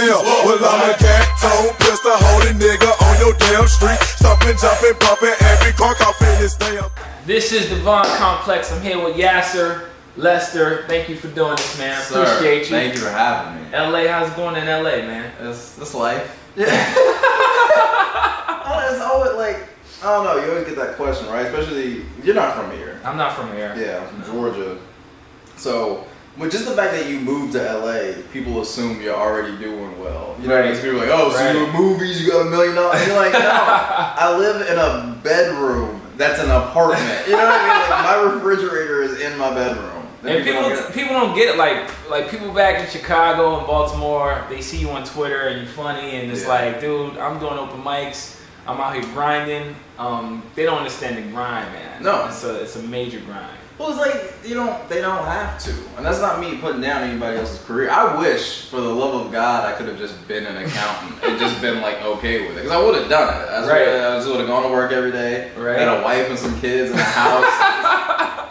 Well, I'm a cat tone, pistol holding nigga on your damn street. Stomping, jumping, bumping, every car off in this damn. This is the Vaughn Complex. I'm here with Yassir Lester. Thank you for doing this, man. Sir, appreciate you. Thank you for having me. LA, how's it going in LA, man? It's life. Yeah. It's always like, I don't know, you always get that question, right? Especially, you're not from here. I'm not from here. Yeah, I'm from Georgia. So, with just the fact that you moved to LA, people assume you're already doing well. You know what I mean? So people are like, oh, so you do movies, you got $1 million. And you're like, no, I live in a bedroom that's an apartment. You know what I mean? Like, my refrigerator is in my bedroom. And people don't get it. Like people back in Chicago and Baltimore, they see you on Twitter and you're funny, and it's like, dude, I'm doing open mics. I'm out here grinding. They don't understand the grind, man. No, it's a major grind. Well, it's like they don't have to, and that's not me putting down anybody else's career. I wish, for the love of God, I could have just been an accountant and just been like okay with it, because I would have done it. I just would have gone to work every day, had a wife and some kids in the house,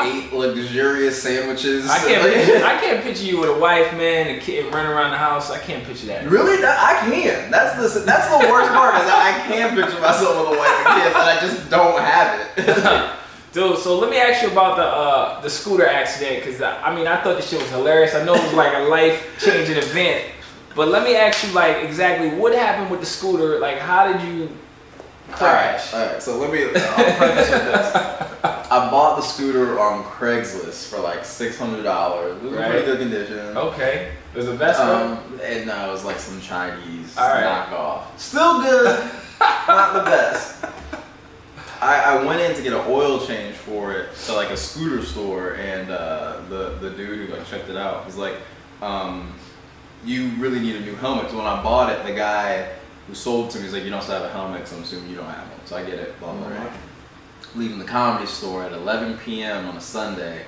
ate luxurious sandwiches. I can't picture you with a wife, man, and a kid running around the house. I can't picture that. Really? I can. That's the worst part is that I can picture myself with a wife and kids, and I just don't have it. Dude, so let me ask you about the scooter accident, because I thought this shit was hilarious. I know it was like a life-changing event, but let me ask you like exactly what happened with the scooter. Like, how did you crash? All right. So I'll preface with this. I bought the scooter on Craigslist for like $600. It was in pretty good condition. Okay. It was a Vespa? And no, it was like some Chinese knockoff. Still good, not the best. I went in to get an oil change for it to like a scooter store, and the dude who like checked it out was like, you really need a new helmet. So when I bought it, the guy who sold it to me was like, you don't still have a helmet, so I'm assuming you don't have one. So I get it, blah, blah, blah. Leaving the comedy store at 11 p.m. on a Sunday,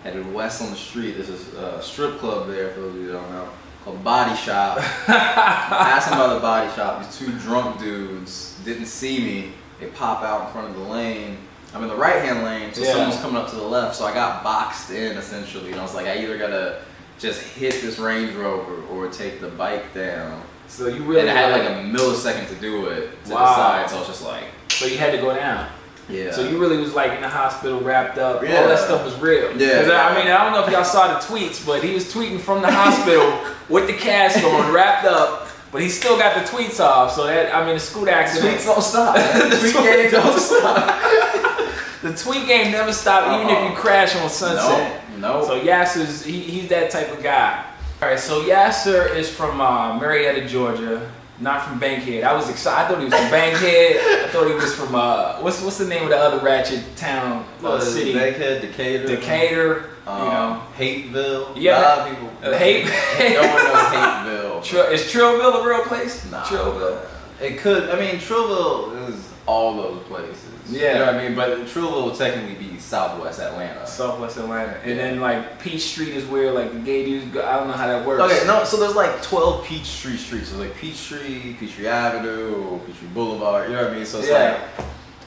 headed west on the street. There's a strip club there, for those of you who don't know, called Body Shop. Passing by the Body Shop, these two drunk dudes didn't see me. They pop out in front of the lane. I'm in the right-hand lane, so someone's coming up to the left, so I got boxed in, essentially. And I was like, I either gotta just hit this Range Rover or take the bike down. So you really... And I had like a millisecond to do it, to decide, so I was just like... So you had to go down. Yeah. So you really was like in the hospital, wrapped up. Yeah. All that stuff was real. Yeah. I don't know if y'all saw the tweets, but he was tweeting from the hospital with the cast on, wrapped up. But he still got the tweets off, so the scooter accident. Tweets don't stop. The tweet game don't stop. The tweet game never stopped, even if you crash on Sunset. No. So Yassir's, he's that type of guy. All right, so Yassir is from Marietta, Georgia, not from Bankhead. I was excited. I thought he was from Bankhead. I thought he was from what's the name of the other ratchet town city? Bankhead, Decatur. Decatur. Hateville. Yeah. A lot of people. No one knows Hateville. Is Trillville a real place? Nah. Trillville. It could. I mean, Trillville is all those places. Yeah. You know what I mean? But Trillville would technically be Southwest Atlanta. Southwest Atlanta. And then like Peach Street is where like the gay dudes go. I don't know how that works. Okay, no, so there's like 12 Peachtree streets. So like Peachtree Avenue, Peachtree Boulevard, you know what I mean? So it's like,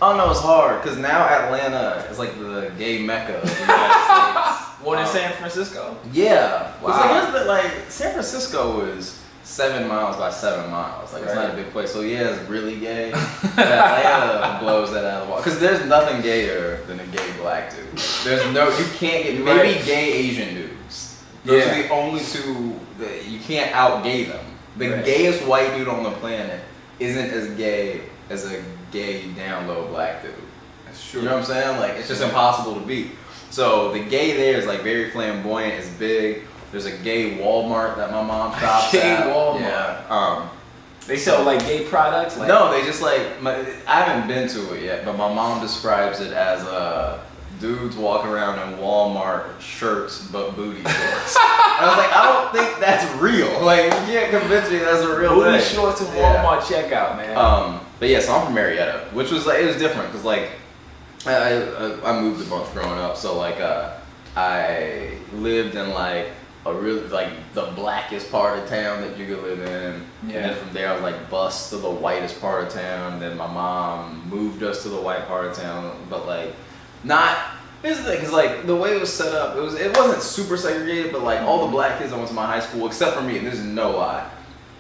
I don't know, it's hard, because now Atlanta is like the gay mecca of the United States. More than San Francisco? Yeah. Wow. It's like San Francisco is 7 miles by 7 miles. Like, it's not a big place. So yeah, it's really gay. But Atlanta blows that out of the water. Because there's nothing gayer than a gay black dude. You can't get, maybe gay Asian dudes. Those are the only two that you can't out-gay them. The gayest white dude on the planet isn't as gay as a gay down low black dude. That's true. You know what I'm saying? Like, it's just impossible to beat. So the gay there is like very flamboyant, it's big. There's a gay Walmart that my mom shops at. Gay Walmart. Yeah. They sell like gay products? Like, no, they just like, I haven't been to it yet, but my mom describes it as dudes walk around in Walmart shirts but booty shorts. I was like, I don't think that's real. Like, you can't convince me that's a real thing. Booty shorts and Walmart checkout, man. But yeah, so I'm from Marietta, which was like, it was different because like, I moved a bunch growing up, so like I lived in like a really like the blackest part of town that you could live in. Yeah. And then from there I was like bused to the whitest part of town. And then my mom moved us to the white part of town, but like not. Here's the thing, is like the way it was set up, it wasn't super segregated, but like all the black kids that went to my high school, except for me, and this is no lie,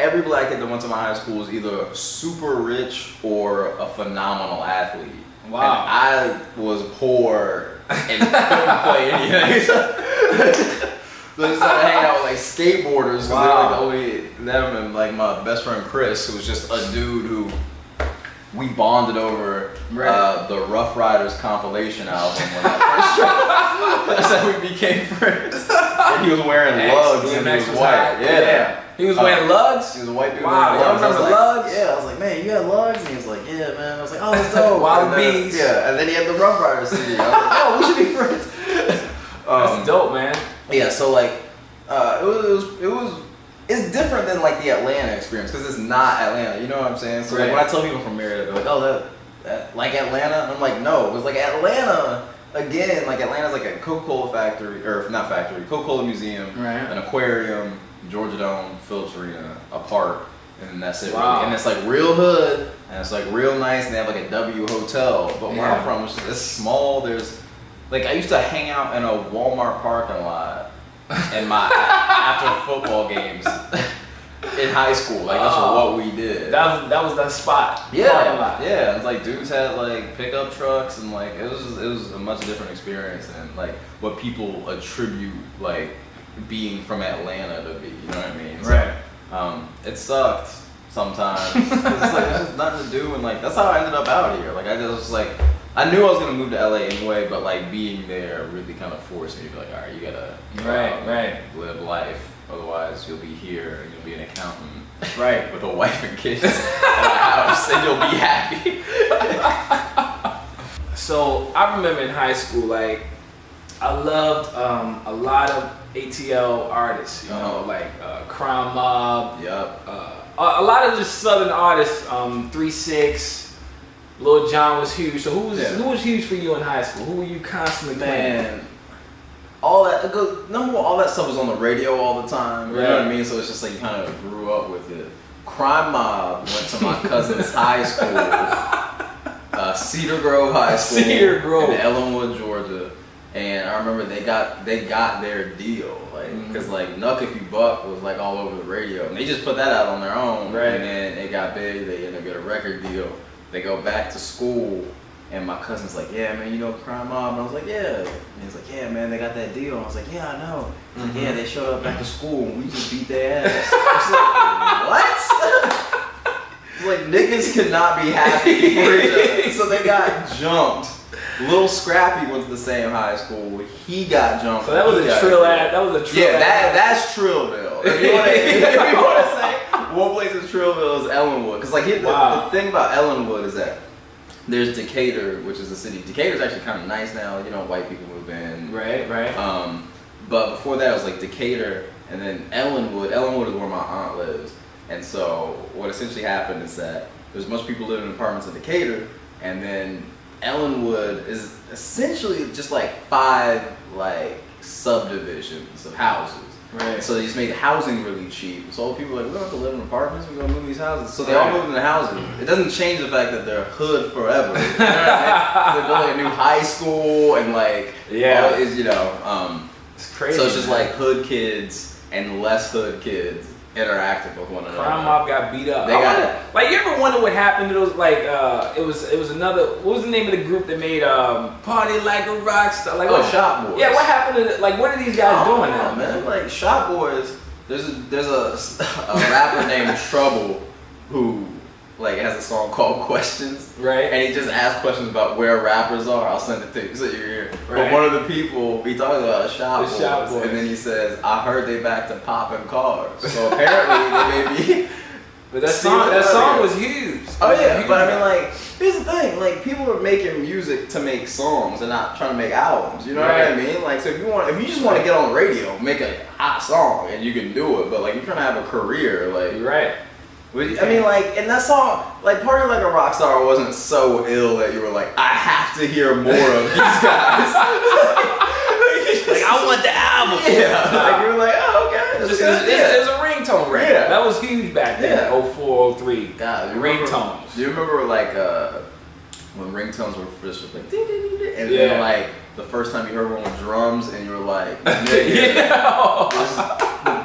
every black kid that went to my high school was either super rich or a phenomenal athlete. Wow. And I was poor and couldn't play anything. So I just started hanging out with like skateboarders. Wow. They're like the only them and like my best friend Chris, who was just a dude who we bonded over the Rough Riders compilation album when that first That's how we became friends. And he was wearing lugs and he was white. Yeah. He was wearing lugs? He was a white dude. Wow, y'all remember lugs? Yeah, I was like, man, you got lugs? And he was like, yeah, man. I was like, oh, that's dope. Wild Bees. Yeah, and then he had the Rough Riders CD. I was like, oh, we should be friends. That's dope, man. Yeah, so like, it's different than like the Atlanta experience because it's not Atlanta. You know what I'm saying? So like when I tell people from Merida, they're like, oh, that like Atlanta. And I'm like, no, it was like Atlanta again. Like Atlanta's like a Coca-Cola factory, or not factory, Coca-Cola museum, an aquarium, Georgia Dome, Phillips Arena, a park, and then that's it. Wow. Really. And it's like real hood, and it's like real nice, and they have like a W hotel. But where I'm from, it's small. There's like I used to hang out in a Walmart parking lot. In my after football games in high school, like that's what we did. That was that spot. Yeah. It's like dudes had like pickup trucks and like it was a much different experience than like what people attribute like being from Atlanta to be. You know what I mean? Right. It sucked sometimes. It's like there's just nothing to do and like that's how I ended up out here. Like I just like. I knew I was gonna move to LA anyway, but like being there really kind of forced me to be like, all right, you gotta live life. Otherwise, you'll be here and you'll be an accountant, with a wife and kids and a house, and you'll be happy. So I remember in high school, like I loved a lot of ATL artists. You know, like Crime Mob. Yep. A lot of just Southern artists. 3-6. Lil Jon was huge. So who was huge for you in high school? Who were you constantly playing? All that number one, all that stuff was on the radio all the time. You know what I mean? So it's just like you kind of grew up with it. Crime Mob went to my cousin's high school, Cedar Grove High School, in Ellenwood, Georgia. And I remember they got their deal, like because like Nuck If You Buck was like all over the radio, and they just put that out on their own. And then it got big. They ended up getting a record deal. They go back to school, and my cousin's like, yeah, man, you know Crime Mob? And I was like, yeah. And he's like, yeah, man, they got that deal. And I was like, yeah, I know. Like, yeah, they showed up back to school, and we just beat their ass. I was like, what? Like, niggas could not be happy for each other. So they got jumped. Lil Scrappy went to the same high school. He got jumped. So that was a trill ad. That was a trill ad. Yeah, that's Trillville. If you want to say one place in Trillville is Ellenwood. Because like the thing about Ellenwood is that there's Decatur, which is a city. Decatur's actually kind of nice now. You know, white people move in. Right. But before that, it was like Decatur, and then Ellenwood. Ellenwood is where my aunt lives. And so what essentially happened is that there's much people living in apartments in Decatur, and then Ellenwood is essentially just like 5 like subdivisions of houses. Right. So they just made housing really cheap. So people are like, we don't have to live in apartments, we're gonna move these houses. So they all moved in the houses. It doesn't change the fact that they're hood forever. You know what I mean? They're building a new high school and like it's, you know, it's crazy. So it's just like hood kids and less hood kids interacting with one another. Crime Mob got beat up. They got it. Like, you ever wonder what happened to those? Like, it was another. What was the name of the group that made Party Like a Rock Star? Like, Shop Boys. Yeah, what happened to like? What are these guys doing now, man? Like Shop Boys. There's a rapper named Trouble who like has a song called Questions. Right. And he just asks questions about where rappers are. I'll send it to you so you hear. But one of the people he talks about Shop Boys, and then he says, "I heard they back to popping cars." So apparently they may be. But that song was huge. Oh yeah, but I mean, like, here's the thing: like, people are making music to make songs and not trying to make albums. You know what I mean? Like, so if you just want to get on the radio, make a hot song, and you can do it. But like, you're trying to have a career, like, I mean, like, and that song, like, Party Like a Rock Star wasn't so ill that you were like, I have to hear more of these guys. Like, I want the album. Yeah. Like, you were like, oh, okay. It was a ringtone record. Yeah. That was huge back then, 04, 03. God, ringtones. Do you remember, like, when ringtones were first like, and then, like, the first time you heard one with drums and you were like, the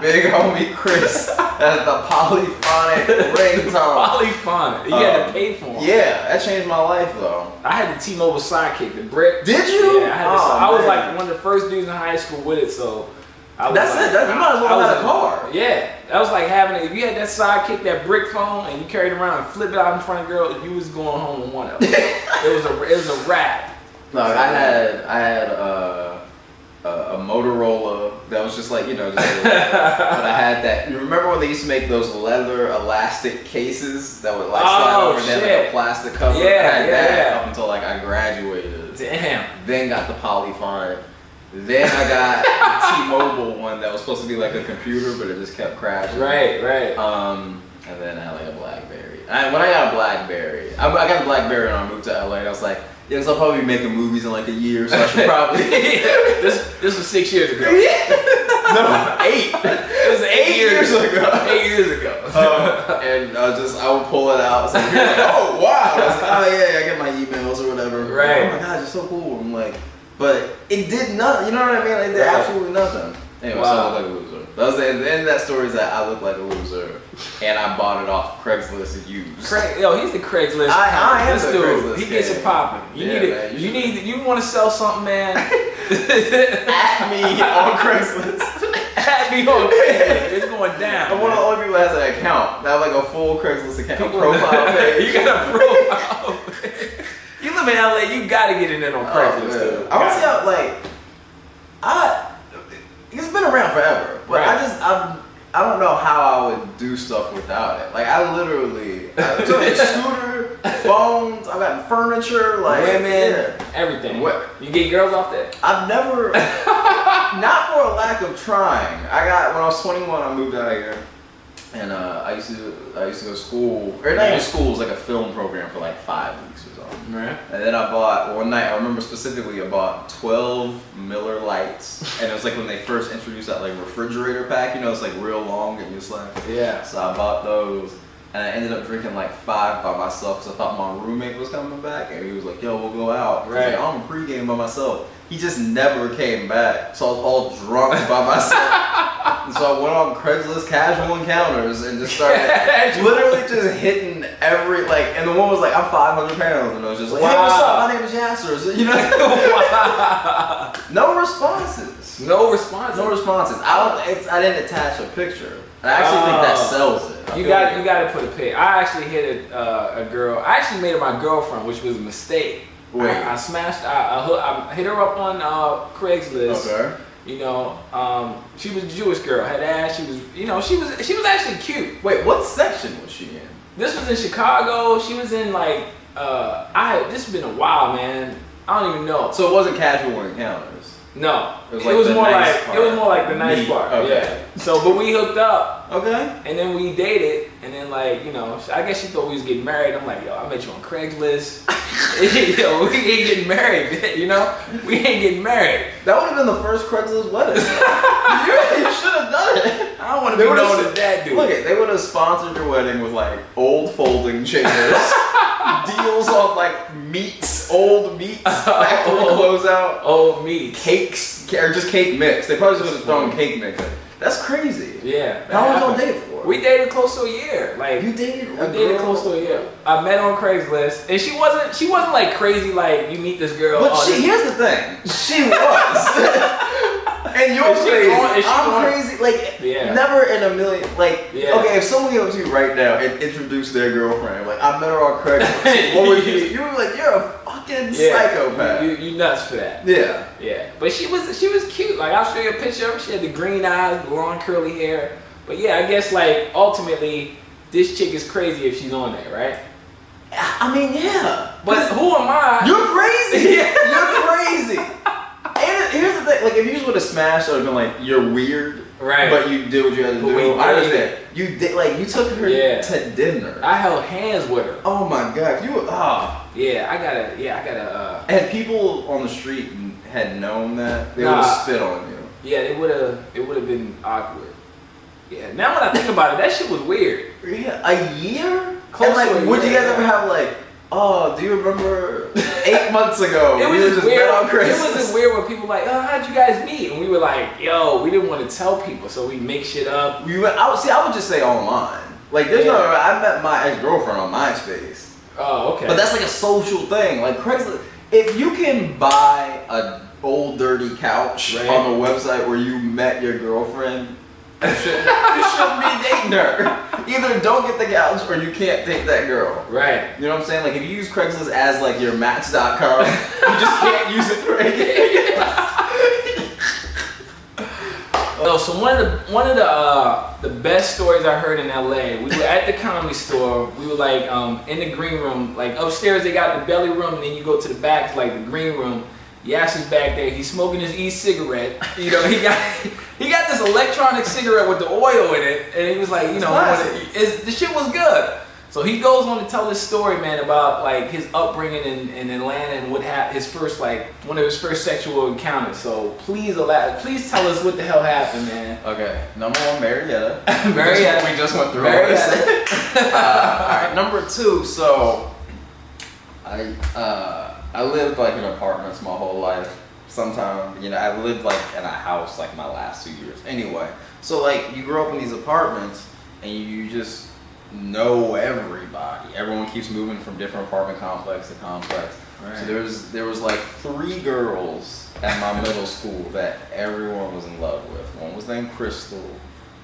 big homie Chris as the polyphonic ringtone. Polyphonic. You had to pay for them. Yeah, that changed my life though. I had the T-Mobile Sidekick, the brick. Did you? Yeah, I had I was like one of the first dudes in high school with it, so. That's it. You might as well have a car. Yeah, that was like having if you had that Sidekick, that brick phone, and you carried it around and flipped it out in front of a girl, you was going home with one of them. it was a wrap. No, I had a Motorola that was just like just but I had that. You remember when they used to make those leather elastic cases that would like slide over and then like a plastic cover? Yeah, I had that up until like I graduated. Damn. Then got the polyphonic. Then I got the T-Mobile one that was supposed to be like a computer, but it just kept crashing. Right. And then I had like a BlackBerry. When I got a BlackBerry, I got the BlackBerry when I moved to LA. And I was like, yeah, because I'll probably be making movies in like a year, so I should probably. This was 6 years ago. No, 8. It was 8 years ago. 8 years ago. And I would pull it out. So like, oh wow! I was like, oh yeah, I get my emails or whatever. Right. Oh my god, you're so cool. I'm like, but it did nothing. You know what I mean? Like, it did absolutely nothing. Anyway, so I look like a loser. That was the end of that story. Is that I look like a loser, and I bought it off Craigslist used. He's the Craigslist. I am this the dude. Craigslist. He gets it popping. You want to sell something, man? At me on Craigslist. At me on Craigslist. It's going down. I'm one of the only people that has an account. I have like a full Craigslist account, profile page. You got a profile page. You live in LA, you gotta get in there on Craigslist. Dude. I don't see how it's been around forever, but I don't know how I would do stuff without it. Like I took a scooter, phones, I've gotten furniture, like women, everything. You get girls off that? I've never, not for a lack of trying. When I was 21, I moved out here. And I used to go to school, or not even school, it was like a film program for like 5 weeks or something. Right. And then I bought, one night, I remember specifically, I bought 12 Miller Lights. And it was like when they first introduced that like refrigerator pack, it's like real long and just like. Yeah. So I bought those. And I ended up drinking like 5 by myself because I thought my roommate was coming back. And he was like, yo, we'll go out. Right. Like, I'm a pregame by myself. He just never came back. So I was all drunk by myself. And so I went on Craigslist casual encounters and just started literally just hitting every, and the one was like, I'm 500 pounds. And I was just like, hey, what's up? My name is Yassir. So, Wow. No responses. No responses. I didn't attach a picture. And I actually think that sells it. You got to put a pic. I actually hit a girl. I actually made her my girlfriend, which was a mistake. Wait. I smashed. I hit her up on Craigslist. Okay. She was a Jewish girl. Had ass. She was actually cute. Wait, what section was she in? This was in Chicago. She was in this has been a while, man. I don't even know. So it wasn't casual encounters. No, it was more like the nice part. Okay. Yeah. So, but we hooked up. Okay. And then we dated, and then I guess she thought we was getting married. I'm like, yo, I met you on Craigslist. Yo, we ain't getting married. We ain't getting married. That would have been the first Craigslist wedding. You should have done it. I don't want to be known as that dude. Look, they would have sponsored your wedding with old folding chairs, deals on meats, old meats, factory closeout, old meats, cakes, or just cake mix. They probably would have thrown cake mix in. That's crazy. Yeah. How long y'all dated for? We dated close to a year. You dated? We dated close to a year. I met on Craigslist, and she wasn't like crazy. Like you meet this girl. But here's the thing. She was. And you're crazy. I'm crazy. Never in a million. Okay, if someone came up to you right now and introduced their girlfriend, I met her on Craigslist. What would you? You were like, you're a fucking psychopath. You nuts for that. Yeah. Yeah. But she was cute. I'll show you a picture of her. She had the green eyes, long curly hair. But yeah, I guess ultimately this chick is crazy if she's on there, right? I mean, yeah. But who am I? You're crazy. You're crazy. And here's the thing, if you would have smashed, I would have been like, you're weird, right? But you did what you had to do. I understand. You did, you took her to dinner. I held hands with her. Oh my god, Yeah, I gotta. And people on the street had known that, they would have spit on you. Yeah, it would have been awkward. Yeah, now when I think about it, that shit was weird. Yeah, a year? Close to a year. Would you guys ever have Oh, do you remember 8 months ago? It we was were just weird. bet on It Craigslist. was weird when people were like, oh, how'd you guys meet? And we were like, yo, we didn't want to tell people, so we make shit up. I would just say online. Like, there's no. I met my ex-girlfriend on MySpace. Oh, okay. But that's like a social thing. Like Craigslist, if you can buy a old dirty couch on the website where you met your girlfriend, you shouldn't be dating her. Either don't get the couch or you can't date that girl. Right. You know what I'm saying? Like if you use Craigslist as like your Match.com, you just can't use it for anything. No, so one of the best stories I heard in LA, we were at the Comedy Store. We were like in the green room, like upstairs they got the belly room, and then you go to the back to like the green room. Yassir's back there. He's smoking his e-cigarette. You know, he got this electronic cigarette with the oil in it, and he was like, you know, the shit was good. So he goes on to tell this story, man, about like his upbringing in Atlanta and what his first one of his first sexual encounters. So please tell us what the hell happened, man. Okay, number one, Marietta. Marietta. We just went through Marietta. all right, number two. So I lived like in apartments my whole life. Sometimes, you know, I lived like in a house like my last 2 years. Anyway, so like you grow up in these apartments and you just know everybody. Everyone keeps moving from different apartment complex to complex. Right. So there was like 3 girls at my middle school that everyone was in love with. One was named Crystal,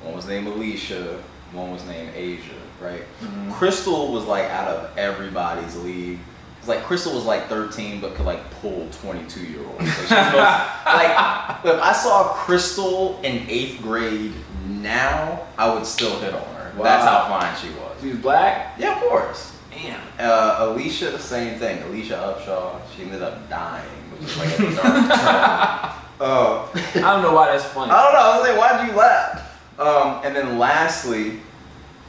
one was named Alicia, one was named Asia, right? Mm-hmm. Crystal was like out of everybody's league. It's like Crystal was like 13 but could like pull 22-year-olds. So she was like if I saw Crystal in 8th grade now, I would still hit on her. Wow. That's how fine she was. She was black? Yeah, of course. Damn. Alicia, the same thing. Alicia Upshaw, she ended up dying, which is like a dark turn. I don't know why that's funny. I don't know. I was like, why'd you laugh? And then lastly,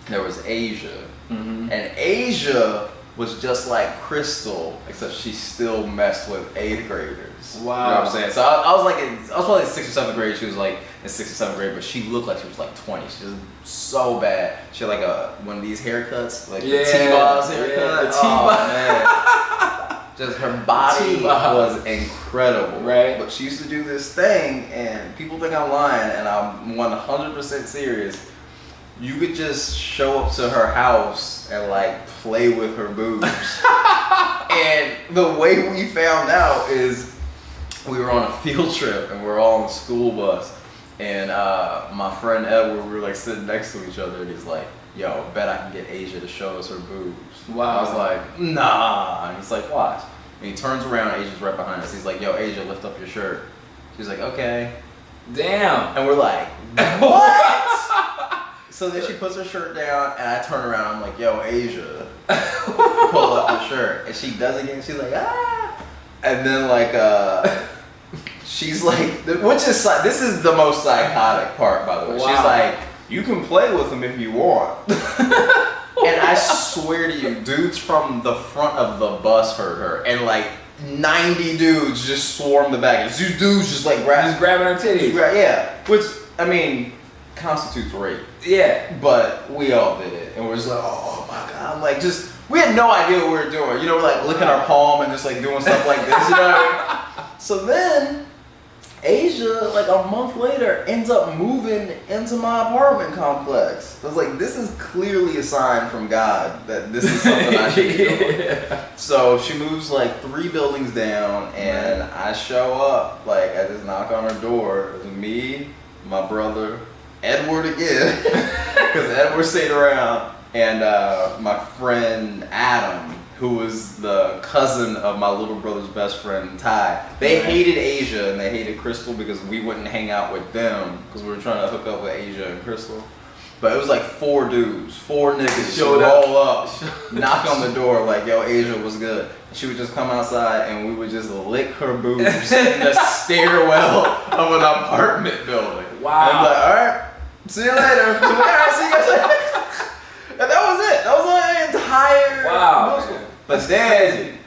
there was Asia. Mm-hmm. And Asia was just like Crystal, except she still messed with 8th graders. Wow. You know what I'm saying? So I was probably in 6th or 7th grade. She was like in 6th or 7th grade, but she looked like she was like 20. She was so bad. She had like one of these haircuts, like the T-Boz haircut. The T-Boz. Man. Just her body was incredible. Right. But she used to do this thing, and people think I'm lying, and I'm 100% serious. You could just show up to her house and like play with her boobs. And the way we found out is we were on a field trip and we were all on the school bus. And my friend Edward, we were like sitting next to each other, and he's like, yo, bet I can get Asia to show us her boobs. Wow. I was like, nah. And he's like, watch. And he turns around, Asia's right behind us. He's like, yo, Asia, lift up your shirt. She's like, okay. Damn. And we're like, what? So then she puts her shirt down, and I turn around. I'm like, "Yo, Asia, pull up the shirt." And she does it again. She's like, "Ah!" And then she's like, this is the most psychotic part, by the way. Wow. She's like, "You can play with him if you want." And I swear to you, dudes from the front of the bus heard her, and like 90 dudes just swarmed the back. And these dudes just like grabbing her titties. Yeah, which I mean constitutes rape. Yeah. But we all did it. And we're just like, oh my God. I'm like, we had no idea what we were doing. You know, we're like licking our palm and just like doing stuff like this, you know what I mean? So then, Asia, like a month later, ends up moving into my apartment complex. I was like, this is clearly a sign from God that this is something I should be doing. So she moves like 3 buildings down, and I show up, like, I just knock on her door. It was me, my brother, Edward again, because Edward stayed around, and my friend Adam, who was the cousin of my little brother's best friend Ty. They hated Asia and they hated Crystal because we wouldn't hang out with them because we were trying to hook up with Asia and Crystal. But it was like 4 dudes, 4 niggas showed roll up, knock on the door like, yo, Asia was good. She would just come outside and we would just lick her boobs in the stairwell of an apartment building. Wow. And I'm like, all right. See you later. All right, see you guys later. And that was it. That was the entire wow. But then,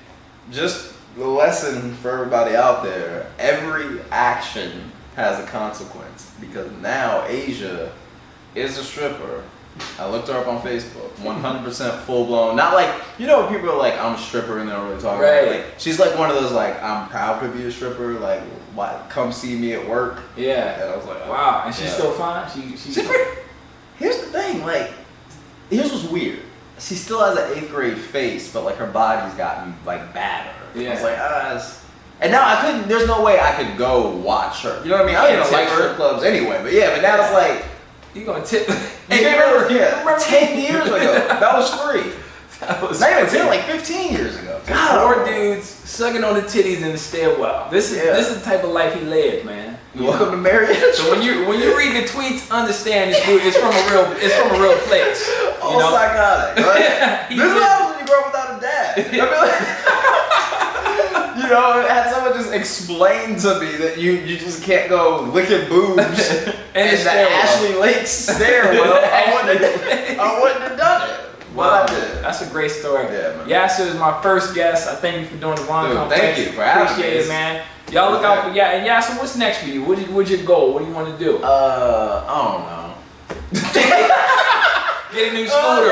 just the lesson for everybody out there, every action has a consequence. Because now Asia is a stripper I looked her up on Facebook. 100% full blown. Not like, you know, people are like, I'm a stripper and they don't really talk about it. Like, she's like one of those like, I'm proud to be a stripper. Like, why? Come see me at work. Yeah. And I was like, oh, wow. And she's still fine. She's Here's the thing. Like, here's what's weird. She still has an 8th grade face, but like her body's gotten like badder. Yeah. I was like, and now I couldn't. There's no way I could go watch her. You know what I mean? I don't even like strip clubs anyway. But yeah, but now it's like. You gonna tip? Hey, remember 10 years ago, that was free. That was not even 10, like 15 years ago. God, 4 dudes sucking on the titties in the stairwell. This is the type of life he led, man. Welcome to marriage. So when you read the tweets, understand it's from a real place. Oh, psychotic. Right? This is what happens when you grow up without a dad. I mean, like, you know, had someone just explain to me that you just can't go licking boobs and the Ashley Lake stairwell. I wouldn't have done it. Wow, I did. That's a great story. Yeah, man. Yassir is my first guest. I thank you for doing the Ron Complex. Thank you for having me. Appreciate it, man. Y'all look out for And Yassir, what's next for you? What's your goal? What do you want to do? I don't know. Get a new scooter.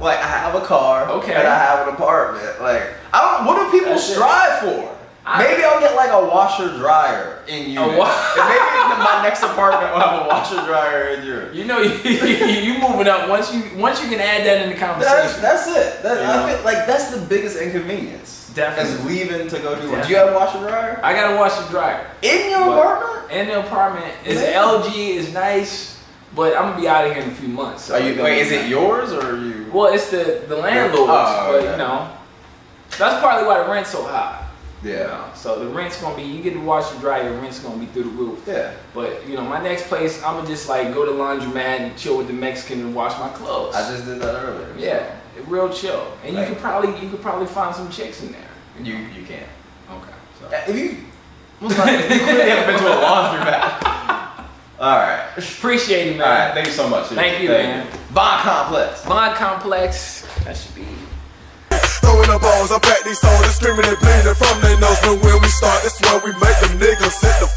I have a car. Okay. And I have an apartment. Like, what do people strive for? Maybe I'll get like a washer dryer in unit. And maybe my next apartment will have a washer dryer in unit. You know, you moving up once you can add that in the conversation. That's it. I feel like that's the biggest inconvenience. Definitely. Is leaving to go do one. Do you have a washer dryer? I got a washer dryer. In your apartment? In the apartment. It's LG. It's nice. But I'm gonna be out of here in a few months. So is it yours or are you? Well, it's the landlord's, but you know, that's partly why the rent's so high. Yeah. You know? So the rent's gonna be, you get to wash and dry, your rent's gonna be through the roof. Yeah. But you know, my next place, I'm gonna just like go to laundromat and chill with the Mexican and wash my clothes. I just did that earlier. Yeah, real chill. And you could probably find some chicks in there. You can. Okay. So. If you clearly haven't been to a laundromat. All right. Appreciate it, man. All right. Thank you so much. Thank you, man. Bond Complex. Bond Complex. That should be. Throwing the balls up at these soldiers, screaming and bleeding from their nose. But when we start, that's when we make them niggas hit the